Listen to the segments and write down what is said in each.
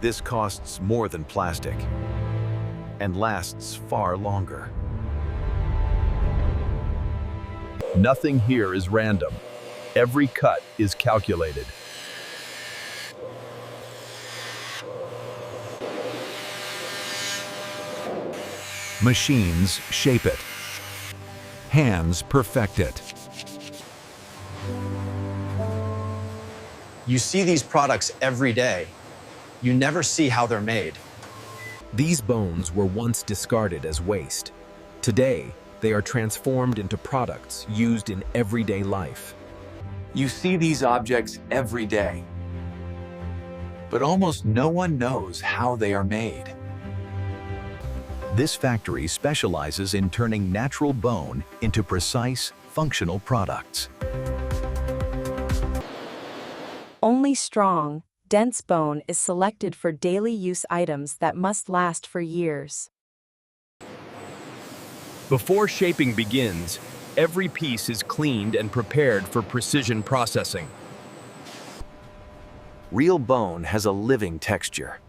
This costs more than plastic and lasts far longer. Nothing here is random. Every cut is calculated. Machines shape it. Hands perfect it. You see these products every day. You never see how they're made. These bones were once discarded as waste. Today, they are transformed into products used in everyday life. You see these objects every day, but almost no one knows how they are made. This factory specializes in turning natural bone into precise, functional products. Only strong, dense bone is selected for daily use items that must last for years. Before shaping begins, every piece is cleaned and prepared for precision processing. Real bone has a living texture.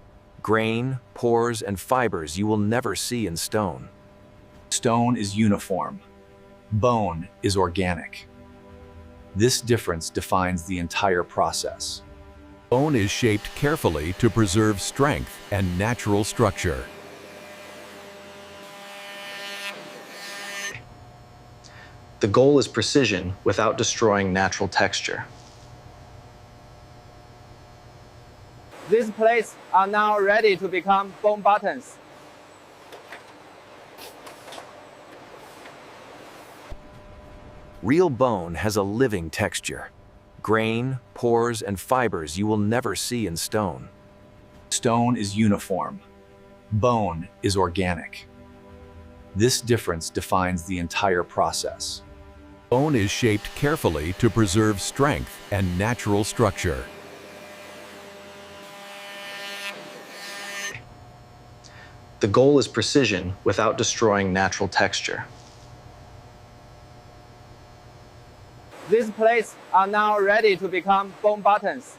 Grain, pores, and fibers you will never see in stone. Stone is uniform. Bone is organic. This difference defines the entire process. Bone is shaped carefully to preserve strength and natural structure. The goal is precision without destroying natural texture. These plates are now ready to become bone buttons. Real bone has a living texture. Grain, pores, and fibers you will never see in stone. Stone is uniform. Bone is organic. This difference defines the entire process. Bone is shaped carefully to preserve strength and natural structure. The goal is precision without destroying natural texture. These plates are now ready to become bone buttons.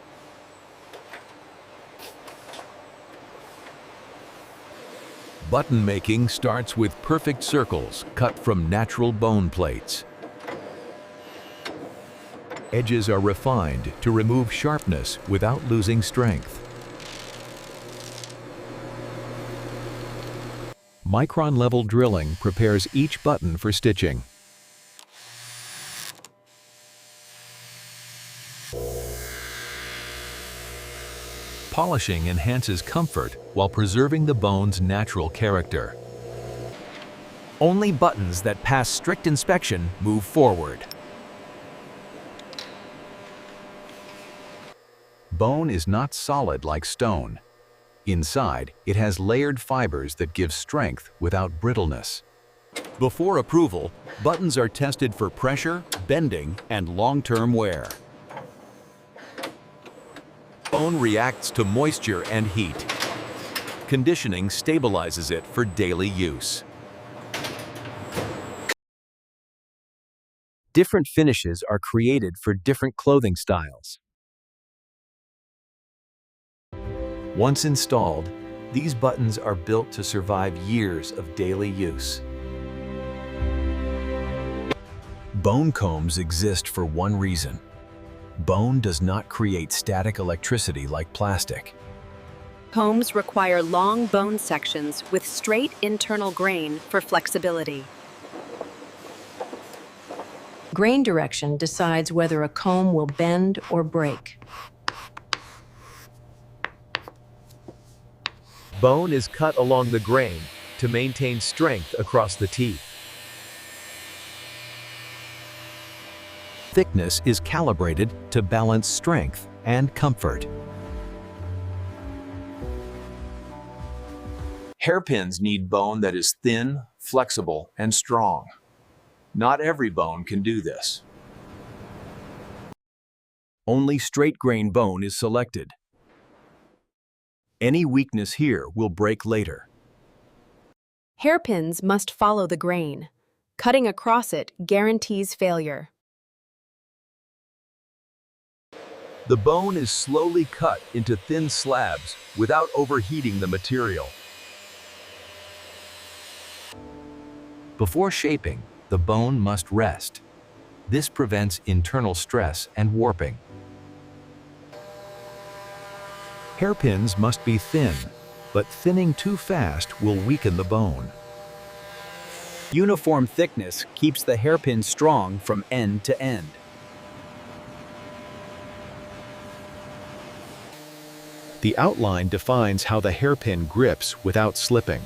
Button making starts with perfect circles cut from natural bone plates. Edges are refined to remove sharpness without losing strength. Micron-level drilling prepares each button for stitching. Polishing enhances comfort while preserving the bone's natural character. Only buttons that pass strict inspection move forward. Bone is not solid like stone. Inside, it has layered fibers that give strength without brittleness. Before approval, buttons are tested for pressure, bending, and long-term wear. Bone reacts to moisture and heat. Conditioning stabilizes it for daily use. Different finishes are created for different clothing styles. Once installed, these buttons are built to survive years of daily use. Bone combs exist for one reason. Bone does not create static electricity like plastic. Combs require long bone sections with straight internal grain for flexibility. Grain direction decides whether a comb will bend or break. Bone is cut along the grain to maintain strength across the teeth. Thickness is calibrated to balance strength and comfort. Hairpins need bone that is thin, flexible, and strong. Not every bone can do this. Only straight grain bone is selected. Any weakness here will break later. Hairpins must follow the grain. Cutting across it guarantees failure. The bone is slowly cut into thin slabs without overheating the material. Before shaping, the bone must rest. This prevents internal stress and warping. Hairpins must be thin, but thinning too fast will weaken the bone. Uniform thickness keeps the hairpin strong from end to end. The outline defines how the hairpin grips without slipping.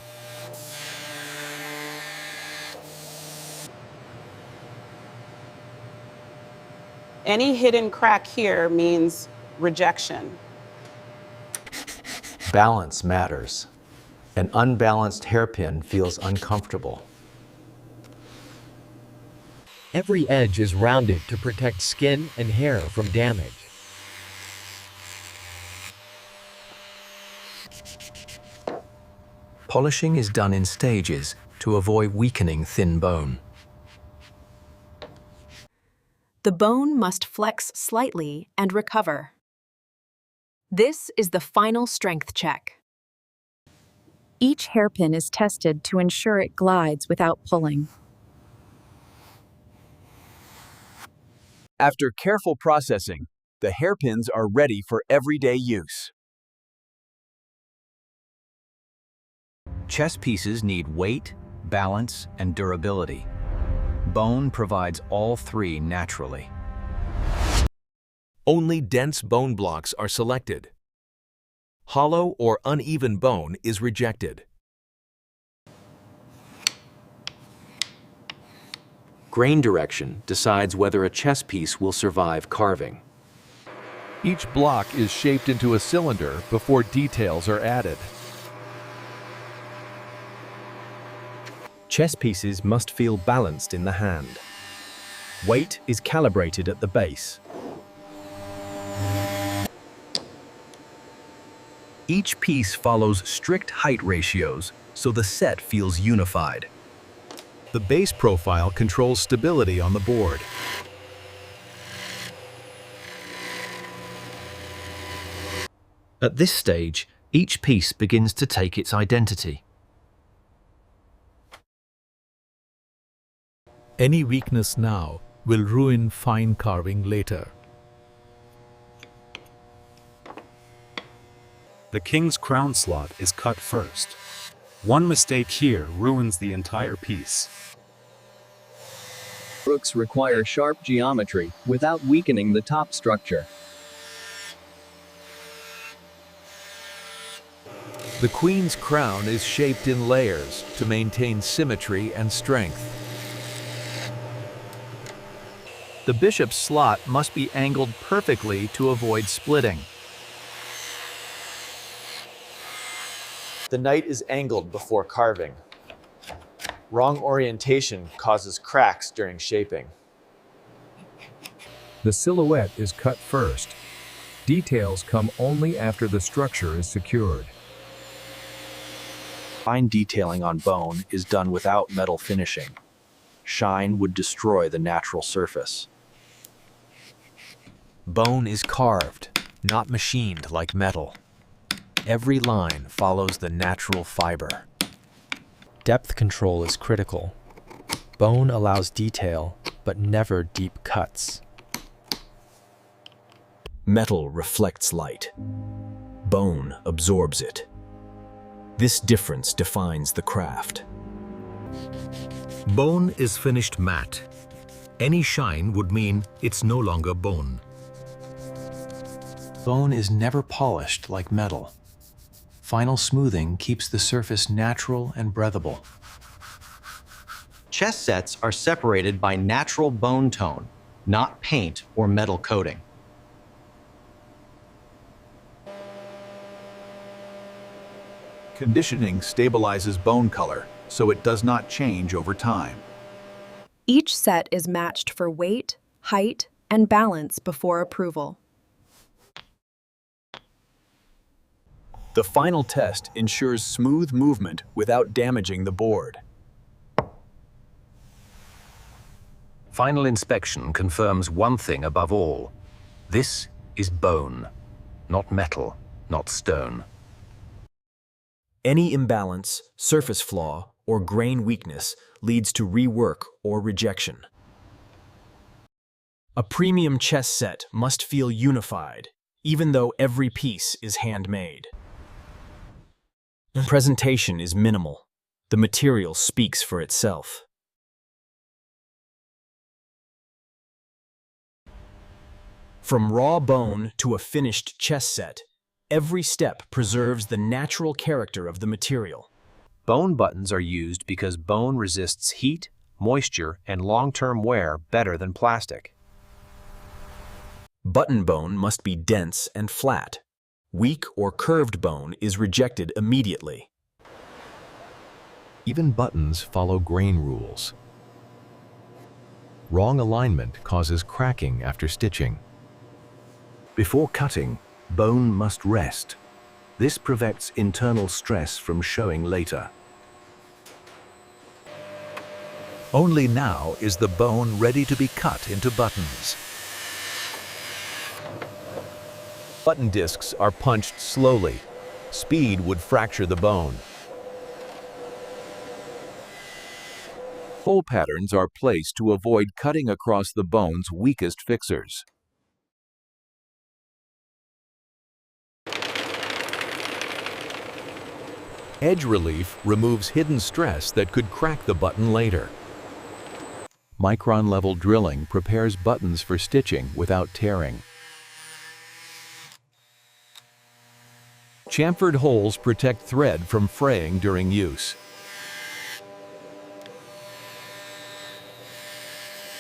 Any hidden crack here means rejection. Balance matters. An unbalanced hairpin feels uncomfortable. Every edge is rounded to protect skin and hair from damage. Polishing is done in stages to avoid weakening thin bone. The bone must flex slightly and recover. This is the final strength check. Each hairpin is tested to ensure it glides without pulling. After careful processing, the hairpins are ready for everyday use. Chess pieces need weight, balance, and durability. Bone provides all three naturally. Only dense bone blocks are selected. Hollow or uneven bone is rejected. Grain direction decides whether a chess piece will survive carving. Each block is shaped into a cylinder before details are added. Chess pieces must feel balanced in the hand. Weight is calibrated at the base. Each piece follows strict height ratios, so the set feels unified. The base profile controls stability on the board. At this stage, each piece begins to take its identity. Any weakness now will ruin fine carving later. The king's crown slot is cut first. One mistake here ruins the entire piece. Rooks require sharp geometry without weakening the top structure. The queen's crown is shaped in layers to maintain symmetry and strength. The bishop's slot must be angled perfectly to avoid splitting. The knight is angled before carving. Wrong orientation causes cracks during shaping. The silhouette is cut first. Details come only after the structure is secured. Fine detailing on bone is done without metal finishing. Shine would destroy the natural surface. Bone is carved, not machined like metal. Every line follows the natural fiber. Depth control is critical. Bone allows detail, but never deep cuts. Metal reflects light. Bone absorbs it. This difference defines the craft. Bone is finished matte. Any shine would mean it's no longer bone. Bone is never polished like metal. Final smoothing keeps the surface natural and breathable. Chess sets are separated by natural bone tone, not paint or metal coating. Conditioning stabilizes bone color, so it does not change over time. Each set is matched for weight, height, and balance before approval. The final test ensures smooth movement without damaging the board. Final inspection confirms one thing above all. This is bone, not metal, not stone. Any imbalance, surface flaw, or grain weakness leads to rework or rejection. A premium chess set must feel unified, even though every piece is handmade. Presentation is minimal. The material speaks for itself. From raw bone to a finished chess set, every step preserves the natural character of the material. Bone buttons are used because bone resists heat, moisture, and long-term wear better than plastic. Button bone must be dense and flat. Weak or curved bone is rejected immediately. Even buttons follow grain rules. Wrong alignment causes cracking after stitching. Before cutting, bone must rest. This prevents internal stress from showing later. Only now is the bone ready to be cut into buttons. Button discs are punched slowly. Speed would fracture the bone. Hole patterns are placed to avoid cutting across the bone's weakest fixers. Edge relief removes hidden stress that could crack the button later. Micron-level drilling prepares buttons for stitching without tearing. Chamfered holes protect thread from fraying during use.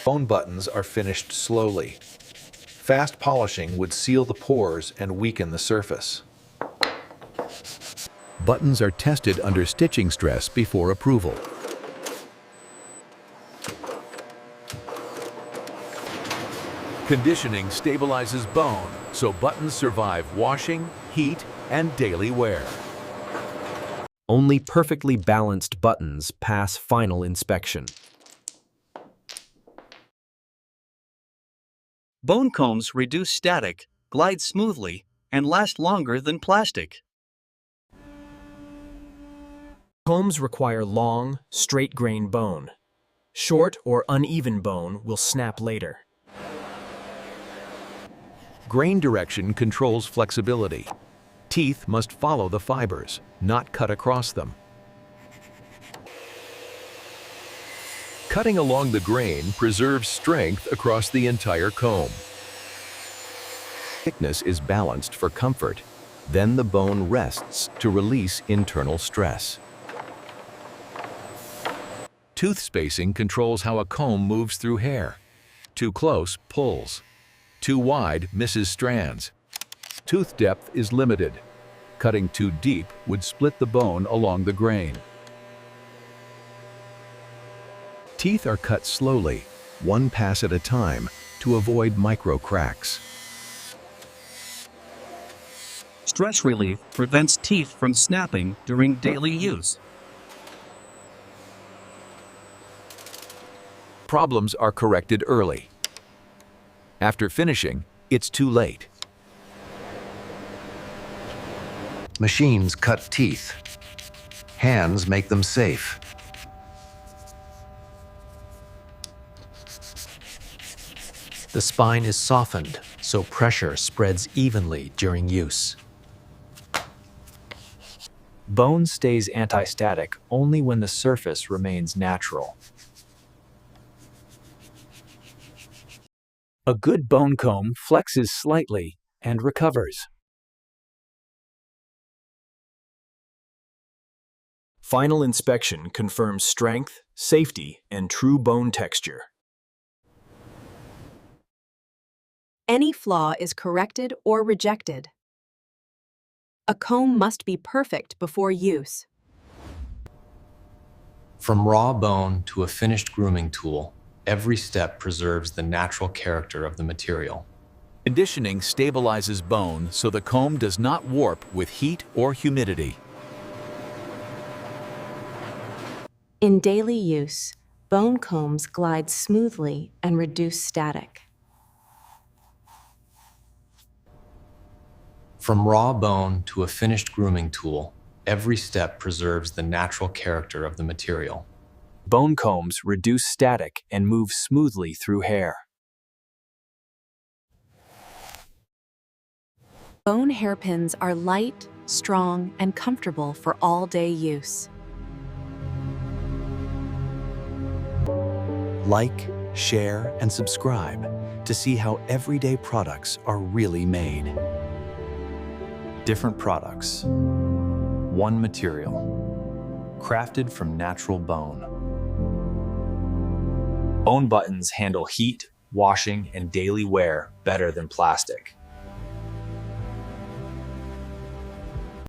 Bone buttons are finished slowly. Fast polishing would seal the pores and weaken the surface. Buttons are tested under stitching stress before approval. Conditioning stabilizes bone so buttons survive washing, heat, and daily wear. Only perfectly balanced buttons pass final inspection. Bone combs reduce static, glide smoothly, and last longer than plastic. Combs require long, straight-grain bone. Short or uneven bone will snap later. Grain direction controls flexibility. Teeth must follow the fibers, not cut across them. Cutting along the grain preserves strength across the entire comb. Thickness is balanced for comfort. Then the bone rests to release internal stress. Tooth spacing controls how a comb moves through hair. Too close pulls. Too wide misses strands. Tooth depth is limited. Cutting too deep would split the bone along the grain. Teeth are cut slowly, one pass at a time, to avoid micro cracks. Stress relief prevents teeth from snapping during daily use. Problems are corrected early. After finishing, it's too late. Machines cut teeth. Hands make them safe. The spine is softened, so pressure spreads evenly during use. Bone stays anti-static only when the surface remains natural. A good bone comb flexes slightly and recovers. Final inspection confirms strength, safety, and true bone texture. Any flaw is corrected or rejected. A comb must be perfect before use. From raw bone to a finished grooming tool, every step preserves the natural character of the material. Conditioning stabilizes bone so the comb does not warp with heat or humidity. In daily use, bone combs glide smoothly and reduce static. From raw bone to a finished grooming tool, every step preserves the natural character of the material. Bone combs reduce static and move smoothly through hair. Bone hairpins are light, strong, and comfortable for all-day use. Like, share, and subscribe to see how everyday products are really made. Different products. One material. Crafted from natural bone. Bone buttons handle heat, washing, and daily wear better than plastic.